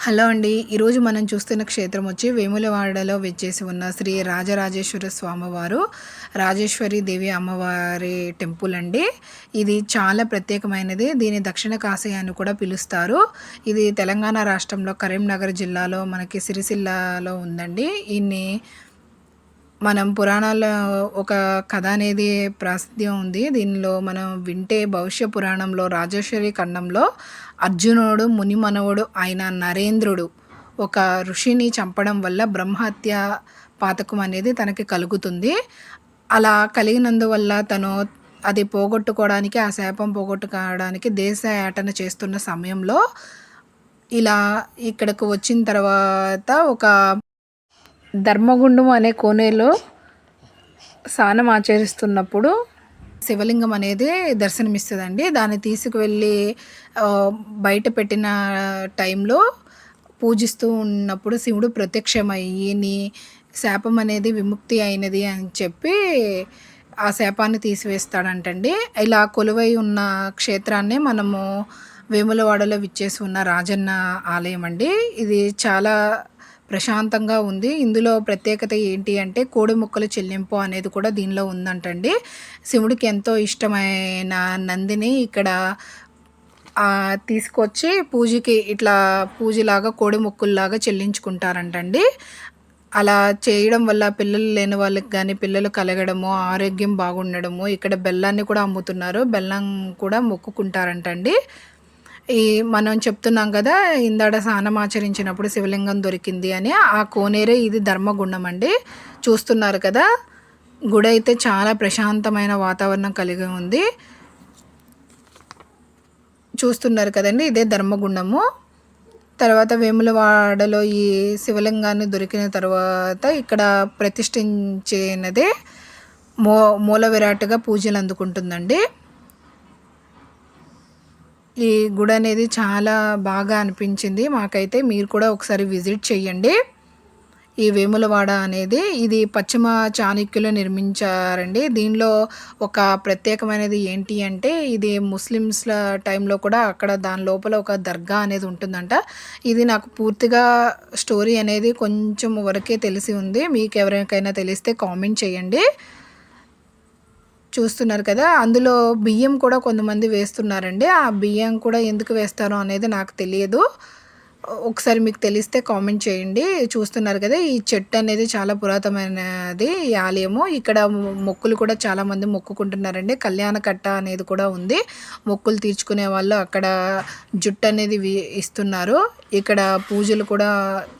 Hello అండి. ఈరోజు మనం చూస్తున్న క్షేత్రం వచ్చి వేములవాడలో వెచ్చేసి ఉన్న శ్రీ రాజరాజేశ్వర స్వామివారు, రాజేశ్వరి దేవి అమ్మవారి టెంపుల్ అండి. ఇది చాలా ప్రత్యేకమైనది. దీని దక్షిణ కాశీ అని కూడా పిలుస్తారు. ఇది తెలంగాణ రాష్ట్రంలో కరీంనగర్ జిల్లాలో మనకి సిరిసిల్లలో ఉందండి. ఇన్ని మనం పురాణాల్లో ఒక కథ అనేది ప్రాశస్త్యం ఉంది. దీనిలో మనం వింటే భవిష్య పురాణంలో రాజేశ్వరి ఖండంలో అర్జునుడు ముని మనవడు అయిన నరేంద్రుడు ఒక ఋషిని చంపడం వల్ల బ్రహ్మహత్య పాతకం అనేది తనకి కలుగుతుంది. అలా కలిగినందువల్ల తను అది పోగొట్టుకోవడానికి, ఆ శాపం పోగొట్టుకోవడానికి దేశయాటన చేస్తున్న సమయంలో ఇలా ఇక్కడికి వచ్చిన తర్వాత ఒక ధర్మగుండం అనే కోనేరులో స్నానం ఆచరిస్తున్నప్పుడు శివలింగం అనేది దర్శనమిస్తుందండి. దాన్ని తీసుకువెళ్ళి బయట పెట్టిన టైంలో పూజిస్తూ ఉన్నప్పుడు శివుడు ప్రత్యక్షమయ్యి నీ శాపం అనేది విముక్తి అయినది అని చెప్పి ఆ శాపాన్ని తీసివేస్తాడంటండి. ఇలా కొలువై ఉన్న క్షేత్రాన్నే మనము వేములవాడలో విచ్చేసి ఉన్న రాజన్న ఆలయం అండి. ఇది చాలా ప్రశాంతంగా ఉంది. ఇందులో ప్రత్యేకత ఏంటి అంటే కోడి ముక్కల చెల్లింపు అనేది కూడా దీనిలో ఉందంటండి. శివుడికి ఎంతో ఇష్టమైన నందిని ఇక్కడ తీసుకొచ్చి పూజకి ఇట్లా పూజలాగా కోడి ముక్కుల్లాగా చెల్లించుకుంటారంటండి. అలా చేయడం వల్ల పిల్లలు లేని వాళ్ళకి కానీ పిల్లలు కలగడము, ఆరోగ్యం బాగుండడము, ఇక్కడ బెల్లాన్ని కూడా అమ్ముతున్నారు. బెల్లం కూడా మొక్కుకుంటారంటండి. మనం చెప్తున్నాం కదా, ఇందాడ స్నానం ఆచరించినప్పుడు శివలింగం దొరికింది అని. ఆ కోనేరే ఇది ధర్మగుండం అండి. చూస్తున్నారు కదా, గుడి అయితే చాలా ప్రశాంతమైన వాతావరణం కలిగి ఉంది. చూస్తున్నారు కదండి, ఇదే ధర్మగుండము. తర్వాత వేములవాడలో ఈ శివలింగాన్ని దొరికిన తర్వాత ఇక్కడ ప్రతిష్ఠించినదే మూల విరాట్గా పూజలు అందుకుంటుందండి. ఈ గుడి అనేది చాలా బాగా అనిపించింది మాకైతే. మీరు కూడా ఒకసారి విజిట్ చేయండి. ఈ వేములవాడ అనేది ఇది పశ్చిమ చాళుక్యులు నిర్మించారండి. దీనిలో ఒక ప్రత్యేకమైనది ఏంటి అంటే ఇది ముస్లిమ్స్ల టైంలో కూడా అక్కడ దాని లోపల ఒక దర్గా అనేది ఉంటుందంట. ఇది నాకు పూర్తిగా స్టోరీ అనేది కొంచెం వరకే తెలిసి ఉంది. మీకు ఎవరికైనా తెలిస్తే కామెంట్ చేయండి. చూస్తున్నారు కదా, అందులో బియ్యం కూడా కొంతమంది వేస్తున్నారండి. ఆ బియ్యం కూడా ఎందుకు వేస్తారో అనేది నాకు తెలియదు. ఒకసారి మీకు తెలిస్తే కామెంట్ చేయండి. చూస్తున్నారు కదా, ఈ చెట్టు అనేది చాలా పురాతనమైనది ఈ ఆలయము. ఇక్కడ మొక్కులు కూడా చాలామంది మొక్కుకుంటున్నారండి. కళ్యాణ కట్ట అనేది కూడా ఉంది. మొక్కులు తీర్చుకునే వాళ్ళు అక్కడ జుట్టు అనేది ఇస్తున్నారు. ఇక్కడ పూజలు కూడా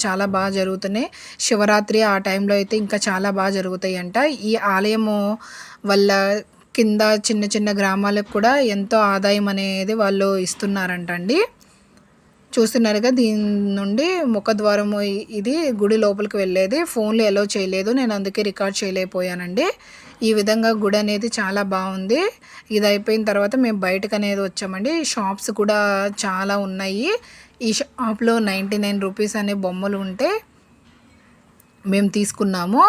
చాలా బాగా జరుగుతున్నాయి. శివరాత్రి ఆ టైంలో అయితే ఇంకా చాలా బాగా జరుగుతాయి అంట. ఈ ఆలయము వల్ల కింద చిన్న చిన్న గ్రామాలకు కూడా ఎంతో ఆదాయం అనేది వాళ్ళు ఇస్తున్నారంటండి. చూస్తున్నారుగా, దీని నుండి ముఖద్వారము ఇది గుడి లోపలికి వెళ్ళేది. ఫోన్లో ఎలో చేయలేదు, నేను అందుకే రికార్డ్ చేయలేకపోయానండి. ఈ విధంగా గుడి అనేది చాలా బాగుంది. ఇది అయిపోయిన తర్వాత మేము బయటకు అనేది వచ్చామండి. షాప్స్ కూడా చాలా ఉన్నాయి. ఈ షాప్లో 99 రూపీస్ అనే బొమ్మలు ఉంటే మేము తీసుకున్నాము.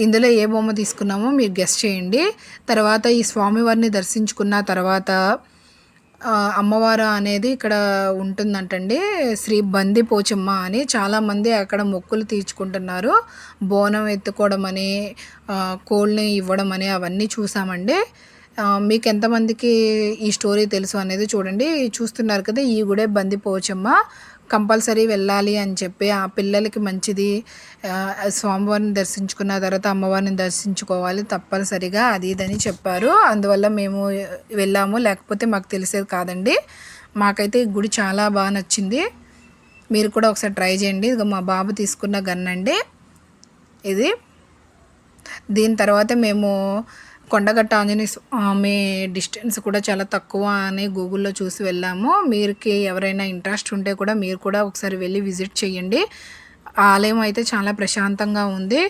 ఇందులో ఏ బొమ్మ తీసుకున్నామో మీరు గెస్ చేయండి. తర్వాత ఈ స్వామివారిని దర్శించుకున్న తర్వాత అమ్మవారు అనేది ఇక్కడ ఉంటుందంటండి. శ్రీ బంది పోచమ్మ అని చాలామంది అక్కడ మొక్కులు తీర్చుకుంటున్నారు. బోనం ఎత్తుకోవడం అని, కోళ్ళని ఇవ్వడం అని అవన్నీ చూసామండి. మీకు ఎంతమందికి ఈ స్టోరీ తెలుసు అనేది చూడండి. చూస్తున్నారు కదా, ఈ గుడే బంది పోచమ్మ. కంపల్సరీ వెళ్ళాలి అని చెప్పి ఆ పిల్లలకి మంచిది. స్వామివారిని దర్శించుకున్న తర్వాత అమ్మవారిని దర్శించుకోవాలి తప్పనిసరిగా, అది ఇదని చెప్పారు. అందువల్ల మేము వెళ్ళాము, లేకపోతే మాకు తెలిసేది కాదండి. మాకైతే ఈ గుడి చాలా బాగా నచ్చింది. మీరు కూడా ఒకసారి ట్రై చేయండి. ఇది మా బాబు తీసుకున్న గన్ అండి ఇది. దీని తర్వాత మేము కొండగట్ట ఆంజనేయ స్వామి డిస్టెన్స్ కూడా చాలా తక్కువ అని గూగుల్లో చూసి వెళ్ళాము. మీరుకి ఎవరైనా ఇంట్రెస్ట్ ఉంటే కూడా మీరు కూడా ఒకసారి వెళ్ళి విజిట్ చేయండి. ఆలయం అయితే చాలా ప్రశాంతంగా ఉంది.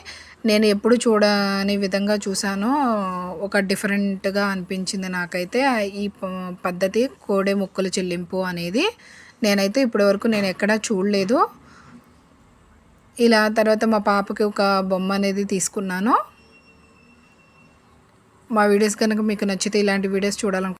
నేను ఎప్పుడు చూడని విధంగా చూశాను. ఒక డిఫరెంట్గా అనిపించింది నాకైతే ఈ పద్ధతి, కోడే మొక్కుల చెల్లింపు అనేది. నేనైతే ఇప్పటివరకు నేను ఎక్కడా చూడలేదు. ఇలా తర్వాత మా పాపకి ఒక బొమ్మ అనేది తీసుకున్నాను. మా వీడియోస్ కనుక మీకు నచ్చితే ఇలాంటి వీడియోస్ చూడాలనుకుంటున్నాను.